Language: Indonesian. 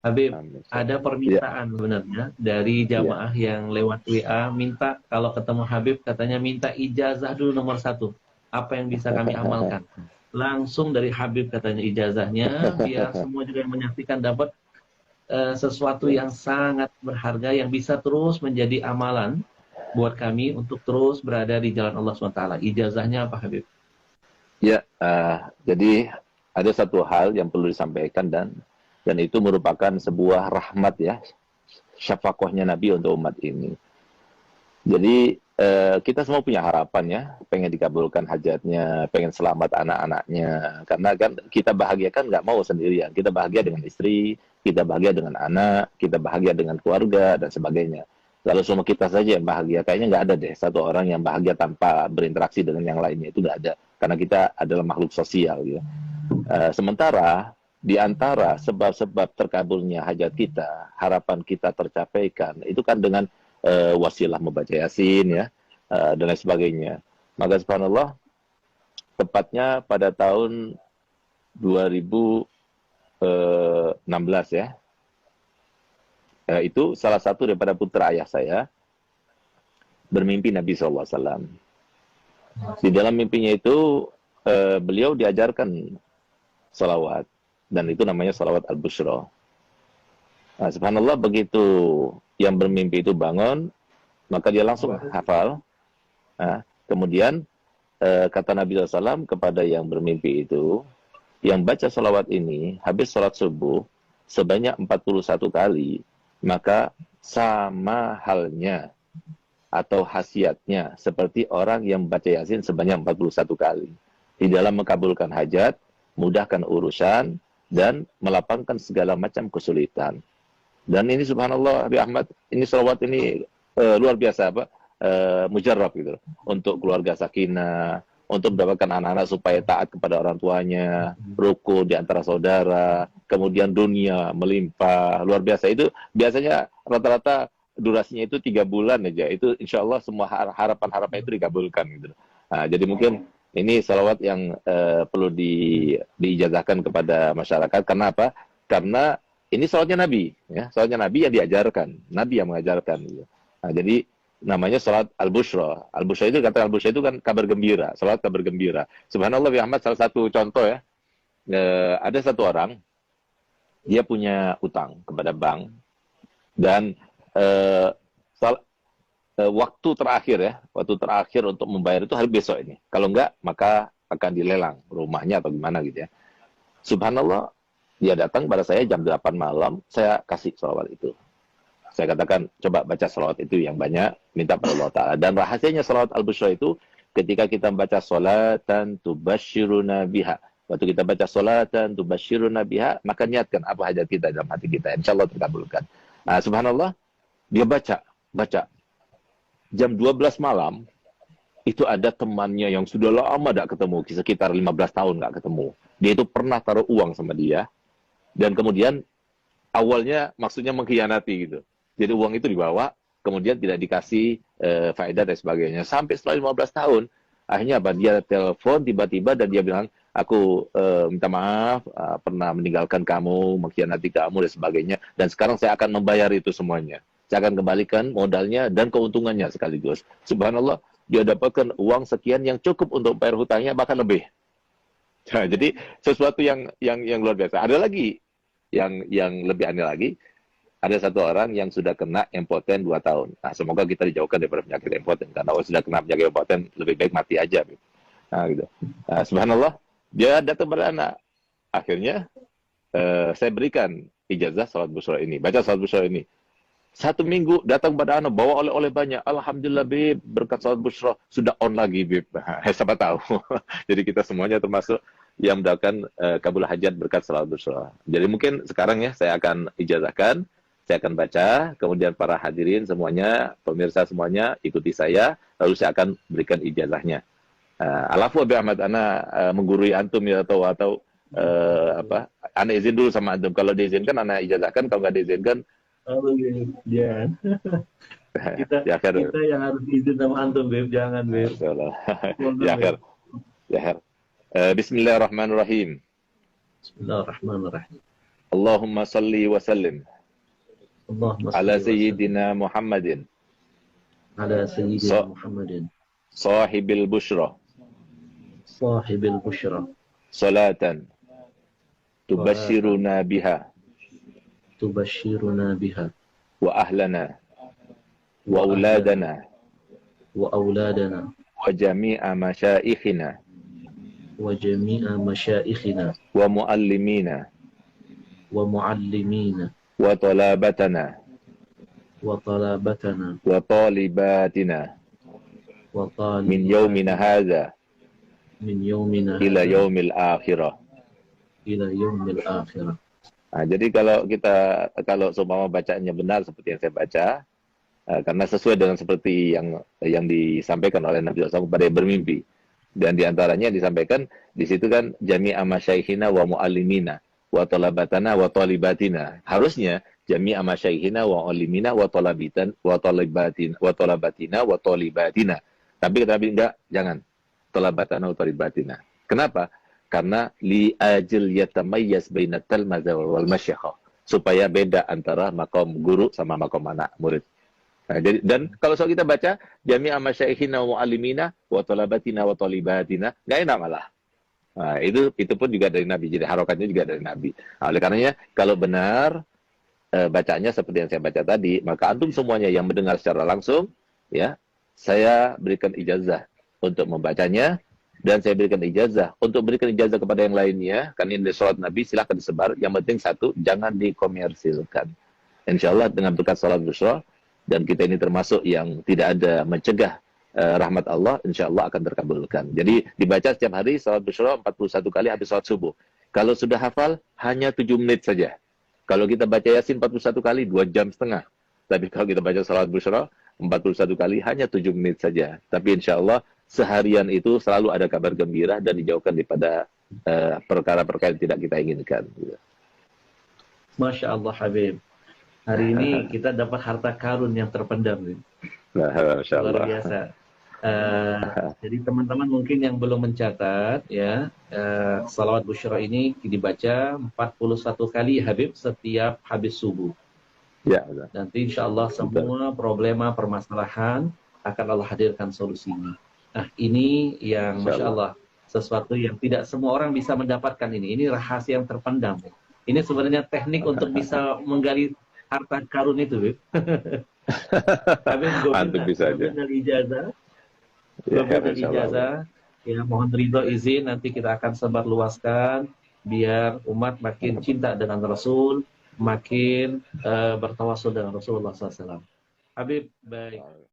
Habib, Amin. ada Ya, permintaan sebenarnya dari ya. jamaah yang lewat WA minta kalau ketemu Habib katanya minta ijazah dulu nomor satu. Apa yang bisa kami amalkan? Langsung dari Habib katanya ijazahnya biar semua juga yang menyaksikan dapat sesuatu Ya, yang sangat berharga yang bisa terus menjadi amalan buat kami untuk terus berada di jalan Allah SWT. Ijazahnya apa Habib? ya, jadi ada satu hal yang perlu disampaikan dan itu merupakan sebuah rahmat ya, syafaqahnya Nabi untuk umat ini. Jadi kita semua punya harapan ya, pengen dikabulkan hajatnya, pengen selamat anak-anaknya. Karena kan kita bahagia kan nggak mau sendirian. Kita bahagia dengan istri, kita bahagia dengan anak, kita bahagia dengan keluarga dan sebagainya. Kalau semua kita saja yang bahagia, kayaknya nggak ada deh satu orang yang bahagia tanpa berinteraksi dengan yang lainnya. Itu nggak ada. Karena kita adalah makhluk sosial ya. Sementara di antara sebab-sebab terkabulnya hajat kita, harapan kita tercapaikan, itu kan dengan wasilah membaca Yasin ya, dan lain sebagainya. Maka subhanallah, tepatnya pada tahun 2016 ya, itu salah satu daripada putra ayah saya bermimpi Nabi SAW. Di dalam mimpinya itu beliau diajarkan salawat, dan itu namanya salawat al-bushra. Nah, subhanallah, begitu yang bermimpi itu bangun, maka dia langsung hafal. Nah, kemudian kata Nabi SAW kepada yang bermimpi itu, yang baca salawat ini habis sholat subuh sebanyak 41 kali, maka sama halnya atau khasiatnya seperti orang yang baca Yasin sebanyak 41 kali. Di dalam mengabulkan hajat, mudahkan urusan, dan melapangkan segala macam kesulitan. Dan ini subhanallah, Abi Ahmad, ini salawat ini luar biasa apa? Mujarrab gitu. Untuk keluarga sakinah, untuk mendapatkan anak-anak supaya taat kepada orang tuanya, rukun di antara saudara, kemudian dunia melimpah, luar biasa. Itu biasanya rata-rata durasinya itu 3 bulan aja. Itu insya Allah semua harapan-harapan itu dikabulkan gitu. Nah, jadi mungkin ini salawat yang perlu diijazahkan kepada masyarakat. Karena apa? Karena ini salawatnya Nabi, ya, salawatnya Nabi yang diajarkan, Nabi yang mengajarkan. Gitu. Nah, jadi namanya salat al-bushra. Al-bushra itu, kata al-bushra itu kan kabar gembira, salat kabar gembira. Subhanallah, Ahmad, salah satu contoh ya, ada satu orang, dia punya utang kepada bank, dan eh, waktu terakhir untuk membayar itu hari besok ini. Kalau enggak, maka akan dilelang rumahnya atau gimana gitu ya. Subhanallah, dia datang pada saya jam 8 malam, saya kasih salawat itu. Saya katakan, coba baca salawat itu yang banyak, minta pada Allah Ta'ala. Dan rahasianya salawat al-bushra itu, ketika kita baca salatan tubashiruna biha. Waktu kita baca salatan tubashiruna biha, maka niatkan apa hajat kita dalam hati kita. Insya Allah terkabulkan. Nah, subhanallah, dia baca. Jam 12 malam, itu ada temannya yang sudah lama tidak ketemu, sekitar 15 tahun nggak ketemu. Dia itu pernah taruh uang sama dia, dan kemudian awalnya maksudnya mengkhianati gitu. Jadi uang itu dibawa, kemudian tidak dikasih faedah dan sebagainya. Sampai setelah 15 tahun, akhirnya apa? Dia telepon tiba-tiba dan dia bilang, aku minta maaf, pernah meninggalkan kamu, mengkhianati kamu dan sebagainya. Dan sekarang saya akan membayar itu semuanya. Saya akan kembalikan modalnya dan keuntungannya sekaligus. Subhanallah, dia dapatkan uang sekian yang cukup untuk bayar hutangnya, bahkan lebih. Nah, jadi sesuatu yang luar biasa. Ada lagi yang lebih aneh lagi, ada satu orang yang sudah kena impoten 2 tahun. Nah, semoga kita dijauhkan daripada penyakit impoten. Karena kalau sudah kena penyakit impoten, lebih baik mati aja. Nah, gitu. Nah, subhanallah, dia datang pada anak. Akhirnya, saya berikan ijazah salat busra ini. Baca salat busra ini. 1 minggu datang pada anak, bawa oleh-oleh banyak. Alhamdulillah, Bib, berkat salat busra. Sudah on lagi, Bib. Siapa tahu. Jadi kita semuanya termasuk yang mendapatkan kabul hajat berkat salat busra. Jadi mungkin sekarang ya, saya akan ijazahkan. Saya akan baca, kemudian para hadirin semuanya, pemirsa semuanya, ikuti saya, lalu saya akan berikan ijazahnya. Alafu Abi Ahmad, ana menggurui antum ya, atau apa, ana izin dulu sama antum. Kalau diizinkan, ana ijazahkan. Kalau nggak diizinkan, Oh, jangan. Kita ya akhir, kita yang harus izin sama antum, Beb. Jangan, Beb. ya Mohon, akhir, Beb. ya akhir. Bismillahirrahmanirrahim. Bismillahirrahmanirrahim. Allahumma salli wa sallim Allahumma ala salli wa sallim sayyidina Muhammadin ala sayyidina Muhammadin sahibil bushra sahibil busyra salatan salatan tubashiruna biha tubashiruna biha wa ahlana wa wa ahlana auladana wa auladana wa jami'a masyaikhina wa jami'a masyaikhina wa muallimina wa muallimina wa talabatana wa talabatana wa talibatina wa min talibatina yaumina hadha min yaumina ila hadha yaumil akhirah. ila yaumil akhirah. Nah, jadi kalau seumpama bacaannya benar seperti yang saya baca, karena sesuai dengan seperti yang disampaikan oleh Nabi SAW kepada yang bermimpi, dan diantaranya disampaikan di situ kan jami'a masyaikhina wa muallimina wa talabatana wa talibatina. Harusnya jami'a masyaikhina wa muallimina wa talabitan wa talibatin wa talabatina wa talibatina. Tapi kata Nabi enggak, jangan talabatana wa talibatina. Kenapa? Karena li ajil yatamayyaz bainat talmaza wal masyayikh, supaya beda antara makom guru sama makom anak murid. Nah, jadi, dan kalau soal kita baca jami'a masyaikhina wa muallimina wa talabatina wa talibatina, enggak enak malah. Nah, itu pun juga dari Nabi. Jadi harokatnya juga dari Nabi. Nah, oleh karenanya kalau benar bacaannya seperti yang saya baca tadi, maka antum semuanya yang mendengar secara langsung, ya, saya berikan ijazah untuk membacanya. Dan saya berikan ijazah untuk berikan ijazah kepada yang lainnya, karena ini sholat Nabi, silahkan disebar. Yang penting satu, jangan dikomersilkan. Insya Allah dengan berkat sholat Bushra, dan kita ini termasuk yang tidak ada mencegah rahmat Allah, insya Allah akan terkabulkan. Jadi dibaca setiap hari sholat Bushra 41 kali habis sholat subuh. Kalau sudah hafal, hanya 7 menit saja. Kalau kita baca Yasin 41 kali, 2,5 jam. Tapi kalau kita baca sholat Bushra 41 kali, hanya 7 menit saja. Tapi insya Allah seharian itu selalu ada kabar gembira dan dijauhkan daripada perkara-perkara yang tidak kita inginkan. Masya Allah Habib. Hari ini kita dapat harta karun yang terpendam. Masya Allah. Luar biasa. Jadi teman-teman mungkin yang belum mencatat, ya, salawat Bushra ini dibaca 41 kali Habib setiap habis subuh. Ya, betul. Nanti insya Allah semua problema permasalahan akan Allah hadirkan solusinya. Nah, ini yang Masya Allah, sesuatu yang tidak semua orang bisa mendapatkan ini. Ini rahasia yang terpendam. Ini sebenarnya teknik untuk bisa menggali harta karun itu. Habib, Antum bisa aja. dari ijazah. Ya, Dari ijazah. Ya, mohon ridho izin, nanti kita akan sebar luaskan biar umat makin cinta dengan Rasul, makin bertawasul dengan Rasulullah SAW. Habib, baik.